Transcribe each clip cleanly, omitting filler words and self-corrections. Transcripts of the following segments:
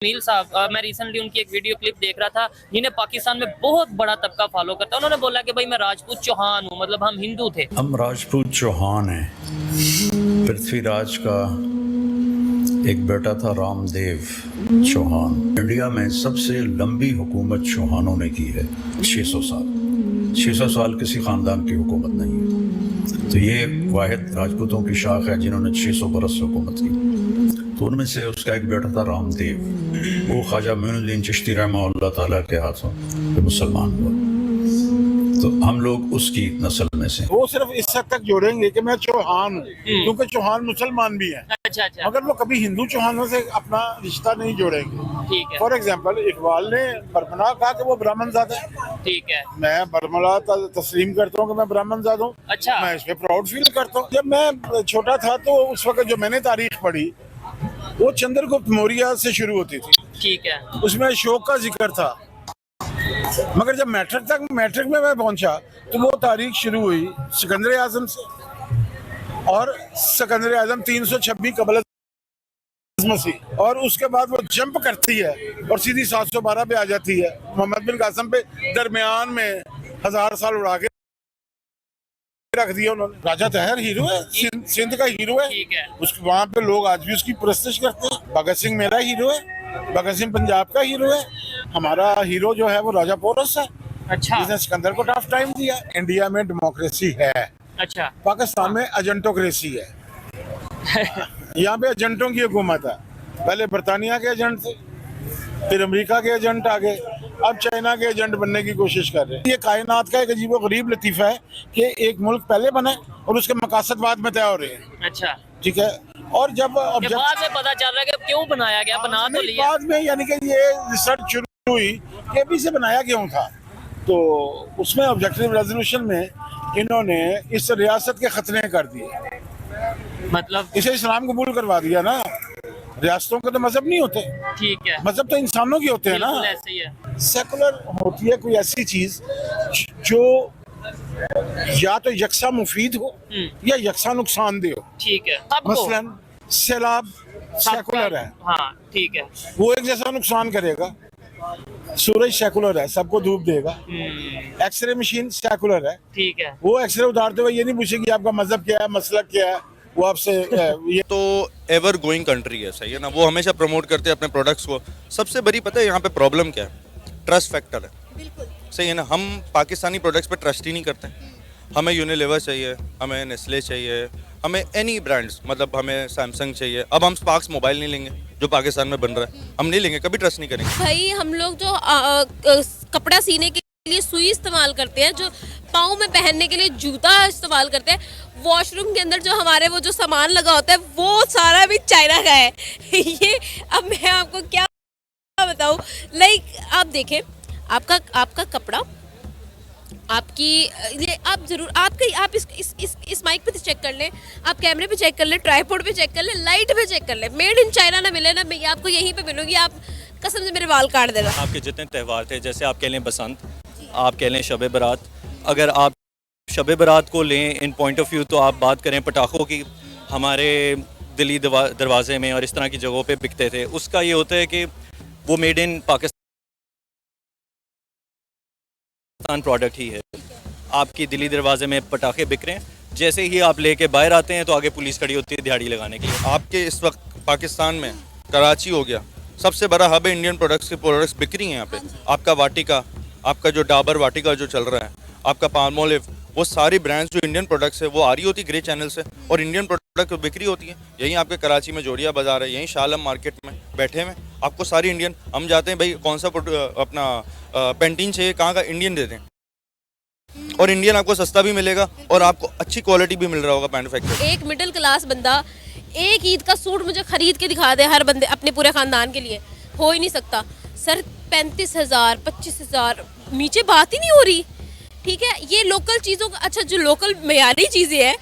मील साहब, मैं रिसेंटली उनकी एक वीडियो क्लिप देख रहा था जिन्हें पाकिस्तान में बहुत बड़ा तबका फॉलो करता है। उन्होंने बोला कि भाई मैं राजपूत चौहान हूँ, मतलब हम हिंदू थे। हम राजपूत चौहान हैं। पृथ्वीराज का एक बेटा था रामदेव चौहान। इंडिया में सबसे लंबी हुकूमत चौहानों ने की है, 600 साल। 600 साल किसी ख़ानदान की हुकूमत नहीं है। तो ये वाहिद राजपूतों की शाख है जिन्होंने 600 बरस हुकूमत की। तो उनमें से उसका एक बेटा था रामदेव। वो ख्वाजा मोइनुद्दीन चिश्ती रहमतुल्लाह ताला के हाथों मुसलमान हुआ। तो हम लोग उसकी नस्ल में से। वो सिर्फ इस हद तक जोड़ेंगे कि मैं चौहान हूँ, क्योंकि चौहान मुसलमान भी हैं। अच्छा अच्छा, मगर वो कभी हिंदू चौहानों से अपना रिश्ता नहीं जोड़ेंगे। ठीक है फॉर एग्जाम्पल, इकबाल ने बरमला कहा कि वो ब्राह्मण ज़ादा है। ठीक है। मैं बरमला तस्लीम करता हूँ कि मैं ब्राह्मण ज़ादा हूँ। अच्छा, मैं इस पे प्राउड फील करता हूँ। जब मैं छोटा था तो उस वक्त जो मैंने तारीख पढ़ी वो चंद्रगुप्त मौर्य से शुरू होती थी। ठीक है। उसमें अशोक का जिक्र था। मगर जब मैट्रिक में मैं पहुंचा तो वो तारीख शुरू हुई सिकंदर आजम से, और सिकंदर आजम 326 कबल मसीह, और उसके बाद वो जंप करती है और सीधी 712 पे आ जाती है। मोहम्मद बिन कासिम पे दरमियान में 1000 साल उड़ा के रख दिया उन्होंने। राजा तहर हीरो है, सिंध का हीरो है। ठीक है। उसके वहाँ पे लोग आज भी उसकी परस्तिश करते हैं। भगत सिंह मेरा हीरो है, भगत सिंह पंजाब का हीरो है। हमारा हीरो जो है वो राजा पोरस है, अच्छा जिसने सिकंदर को टफ टाइम दिया। इंडिया में डेमोक्रेसी है, अच्छा। पाकिस्तान में एजेंटोक्रेसी है। यहाँ पे एजेंटों की हुकूमत है। पहले बरतानिया के एजेंट थे, फिर अमेरिका के एजेंट आ गए, अब चाइना के एजेंट बनने की कोशिश कर रहे हैं। ये कायनात का एक अजीब व गरीब लतीफा है कि एक मुल्क पहले बना और उसके मकासद बाद में तय हो रहे हैं। अच्छा, ठीक है। और जब ये बाद में पता चल रहा है कि क्यों बनाया गया, बना तो लिया बाद में, यानी कि ये रिसर्च शुरू हुई कि अभी से बनाया क्यों था, तो उसमें ऑब्जेक्टिव रेजोल्यूशन में इन्होंने इस रियासत के खतरे कर दिए। मतलब। इसे इस्लाम कबूल करवा दिया ना। रियासतों के तो मजहब नहीं होते, ठीक है, मजहब तो इंसानों के होते हैं ना। बिल्कुल ऐसे ही है। सेकुलर होती है कोई ऐसी चीज जो या तो यकसा मुफीद हो या यकसा नुकसानदेह हो। ठीक है, सबको मसलन सैलाब सेकुलर है, हाँ ठीक है। वो एक जैसा नुकसान करेगा। सूरज सेकुलर है, सबको धूप देगा। एक्सरे मशीन सेकुलर है, ठीक है। वो एक्सरे उतारते हुए ये नहीं पूछेगी आपका मजहब क्या है, मसलक क्या है। वो आपसे ये तो एवर गोइंग कंट्री है, सही है ना। वो हमेशा प्रमोट करते हैं अपने प्रोडक्ट्स को। सबसे बड़ी पता है यहाँ पे प्रॉब्लम क्या है? ट्रस्ट फैक्टर है। बिल्कुल सही है ना। हम पाकिस्तानी प्रोडक्ट्स पे ट्रस्ट ही नहीं करते। हमें यूनिलीवर चाहिए, हमें नेस्ले चाहिए, हमें एनी ब्रांड्स, मतलब हमें सैमसंग चाहिए। अब हम स्पार्क्स मोबाइल नहीं लेंगे जो पाकिस्तान में बन रहा है, हम नहीं लेंगे, कभी ट्रस्ट नहीं करेंगे। भाई, हम लोग जो कपड़ा सीने के लिए सुई इस्तेमाल करते हैं, जो पाँव में पहनने के लिए जूता इस्तेमाल करते हैं, वॉशरूम के अंदर जो हमारे वो जो सामान लगा होता है वो सारा भी चाइना का है। ये अब मैं आपको क्या बताऊं। लाइक आप देखें, आपका कपड़ा, आपकी ये आप जरूर आप इस माइक पे चेक कर लें, आप कैमरे पे चेक कर लें, ट्राइपॉड पे चेक कर लें, लाइट पे चेक कर लें। मेड इन चाइना ना मिले ना, मैं आपको यहीं पे मिलूंगी। आप कसम से मेरे बाल काट देना। आपके जितने त्यौहार थे, जैसे आप कह लें बसंत, आप कह लें शब बारात, अगर आप शब बारात को लें इन पॉइंट ऑफ व्यू, तो आप बात करें पटाखों की, हमारे दिल्ली दरवाजे में और इस तरह की जगहों पे बिकते थे। उसका ये होता है कि वो मेड इन पाकिस्तान प्रोडक्ट ही है। आपकी दिल्ली दरवाजे में पटाखे बिक रहे हैं, जैसे ही आप लेके बाहर आते हैं तो आगे पुलिस खड़ी होती है दिहाड़ी लगाने के लिए। आपके इस वक्त पाकिस्तान में कराची हो गया सबसे बड़ा हब है, इंडियन प्रोडक्ट्स के प्रोडक्ट्स बिक रही हैं यहाँ पे। आपका वाटिका, आपका जो डाबर वाटिका जो चल रहा है, आपका पाल्मोलिव, वो सारी ब्रांड्स जो इंडियन प्रोडक्ट्स है वो आ रही होती ग्रे चैनल से, और इंडियन प्रोडक्ट बिक्री होती है। यहीं आपके कराची में जोड़िया बाजार है, यहीं शालम मार्केट में बैठे में आपको सारी इंडियन। हम जाते हैं भाई कौन सा अपना पेंटीन चाहिए, कहाँ का, इंडियन दे दें, और इंडियन आपको सस्ता भी मिलेगा और आपको अच्छी क्वालिटी भी मिल रहा होगा मैन्युफैक्चर। एक मिडिल क्लास बंदा एक ईद का सूट मुझे खरीद के दिखा दे, हर बंदे अपने पूरे खानदान के लिए, हो ही नहीं सकता सर। 35,000 25,000 नीचे बात ही नहीं हो रही। ठीक है, ये लोकल चीज़ों का, अच्छा जो लोकल मयारी चीज़ें हैं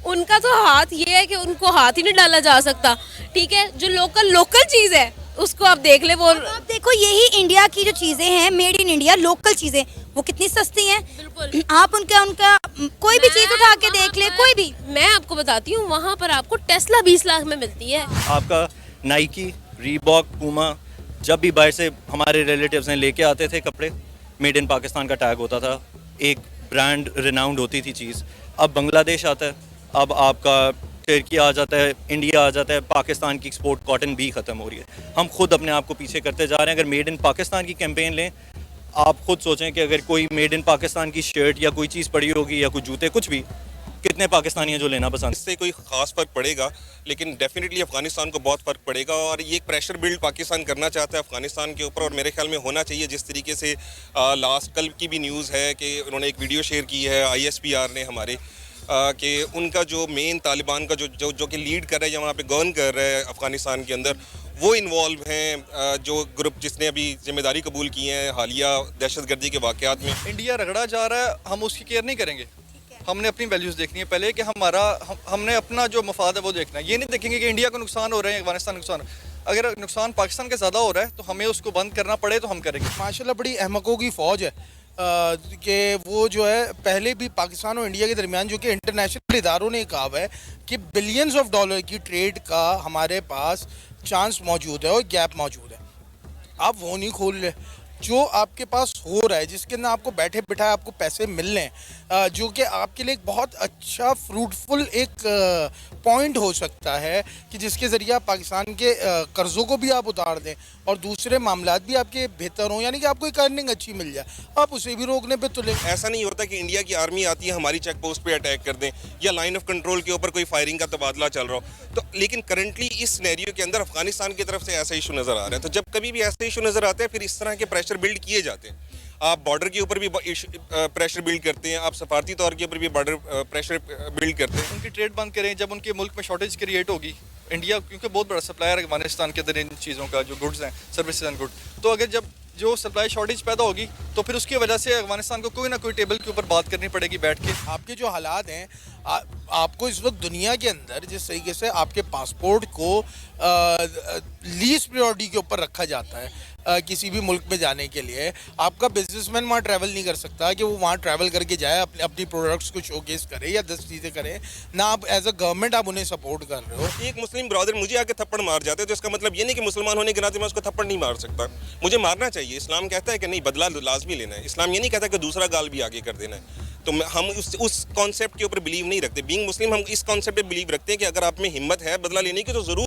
उनका तो हाथ ये है कि उनको हाथ ही नहीं डाला जा सकता। ठीक है, जो लोकल चीज़ है उसको आप देख ले। वो आप देखो, यही इंडिया की जो चीजें हैं, मेड इन इंडिया लोकल चीजें, वो कितनी सस्ती हैं। बिल्कुल। आप उनका कोई भी चीज उठा के देख ले, कोई भी। मैं आपको बताती हूँ, वहाँ पर आपको टेस्ला 20 लाख में मिलती है। आपका नाइकी, रीबॉक, पूमा, जब भी बाहर से हमारे रिलेटिव्स हैं लेके आते थे कपड़े, मेड इन पाकिस्तान का टैग होता था, एक ब्रांड रिनाउंड होती थी चीज़। अब बांग्लादेश आता है, अब आपका टर्की आ जाता है, इंडिया आ जाता है, पाकिस्तान की एक्सपोर्ट कॉटन भी ख़त्म हो रही है। हम खुद अपने आप को पीछे करते जा रहे हैं। अगर मेड इन पाकिस्तान की कैंपेन लें, आप खुद सोचें कि अगर कोई मेड इन पाकिस्तान की शर्ट या कोई चीज़ पड़ी होगी या कोई जूते, कुछ भी, कितने पाकिस्तानी हैं जो लेना पसंद। इससे कोई ख़ास फ़र्क पड़ेगा, लेकिन डेफिनेटली अफ़गानिस्तान को बहुत फ़र्क पड़ेगा और ये एक प्रेशर बिल्ड पाकिस्तान करना चाहता है अफ़गानिस्तान के ऊपर, और मेरे ख्याल में होना चाहिए। जिस तरीके से लास्ट कल की भी न्यूज़ है कि उन्होंने एक वीडियो शेयर की है ISPR ने हमारे, कि उनका जो मेन तालिबान का जो कि लीड कर रहा है या वहाँ पे गवर्न कर रहा है अफ़गानिस्तान के अंदर, वो इन्वॉल्व हैं, जो ग्रुप जिसने अभी जिम्मेदारी कबूल की है हालिया दहशतगर्दी के वाक़यात में। इंडिया रगड़ा जा रहा है, हम उसकी केयर नहीं करेंगे। हमने अपनी वैल्यूज़ देखनी है पहले कि हमने अपना जो मफाद है वो देखना है। ये नहीं देखेंगे कि इंडिया को नुकसान हो रहे हैं, अफगानिस्तान नुकसान। अगर नुकसान पाकिस्तान का ज़्यादा हो रहा है तो हमें उसको बंद करना पड़े तो हम करेंगे। माशाल्लाह बड़ी अहमकों की फ़ौज है कि वो जो है पहले भी पाकिस्तान और इंडिया के दरमियान, जो कि इंटरनेशनल इदारों ने कहा है कि बिलियंस ऑफ डॉलर की ट्रेड का हमारे पास चांस मौजूद है और गैप मौजूद है। आप वो नहीं खोल रहे। जो आपके पास हो रहा है, जिसके अंदर आपको बैठे बिठाए आपको पैसे मिल रहे हैं, जो कि आपके लिए एक बहुत अच्छा फ्रूटफुल एक पॉइंट हो सकता है कि जिसके ज़रिए आप पाकिस्तान के कर्ज़ों को भी आप उतार दें और दूसरे मामलात भी आपके बेहतर हों, यानी कि आपको एक अर्निंग अच्छी मिल जाए, आप उसे भी रोकने पे तुले। ऐसा नहीं होता कि इंडिया की आर्मी आती है, हमारी चेक पोस्ट पे अटैक कर दें या लाइन ऑफ कंट्रोल के ऊपर कोई फायरिंग का तबादला चल रहा हो। तो लेकिन करंटली इस सिनेरियो के अंदर अफगानिस्तान की तरफ से ऐसा इशू नज़र आ रहा है। तो जब कभी भी ऐसे इशू नज़र आते हैं, फिर इस तरह के प्रेशर बिल्ड किए जाते हैं। आप बॉर्डर के ऊपर भी प्रेशर बिल्ड करते हैं, आप सफारती तौर के ऊपर भी बॉर्डर प्रेशर बिल्ड करते हैं। उनकी ट्रेड बंद करें। जब उनके मुल्क में शॉर्टेज क्रिएट होगी, इंडिया क्योंकि बहुत बड़ा सप्लायर है अफगानिस्तान के अंदर इन चीज़ों का, जो गुड्स हैं, सर्विसेज एंड गुड, तो अगर जब जो सप्लाई शॉर्टेज पैदा होगी तो फिर उसकी वजह से अफगानिस्तान को कोई ना कोई टेबल के ऊपर बात करनी पड़ेगी बैठ के। आपके जो हालात हैं, आपको इस वक्त दुनिया के अंदर जिस तरीके से आपके पासपोर्ट को लीस्ट प्रायोरिटी के ऊपर रखा जाता है किसी भी मुल्क में जाने के लिए, आपका बिजनेसमैन वहाँ ट्रैवल नहीं कर सकता कि वो वहाँ ट्रैवल करके जाए, अपनी प्रोडक्ट्स को शोकेस करे या 10 चीज़ें करे ना। आप एज अ गवर्नमेंट आप उन्हें सपोर्ट कर रहे हो। एक मुस्लिम ब्रदर मुझे आके थप्पड़ मार जाते हैं तो इसका मतलब ये नहीं कि मुसलमान होने के नाते मैं उसको थप्पड़ नहीं मार सकता, मुझे मारना चाहिए। इस्लाम कहता है कि नहीं, बदला लाजमी लेना है। इस्लाम ये नहीं कहता कि दूसरा गाल भी आगे कर देना है। तो हम उस कॉन्सेप्ट के ऊपर बिलीव नहीं रखते। बीइंग मुस्लिम हम इस कॉन्सेप्ट पे बिलीव रखते हैं कि अगर आप में हिम्मत है बदला लेने की तो ज़रूर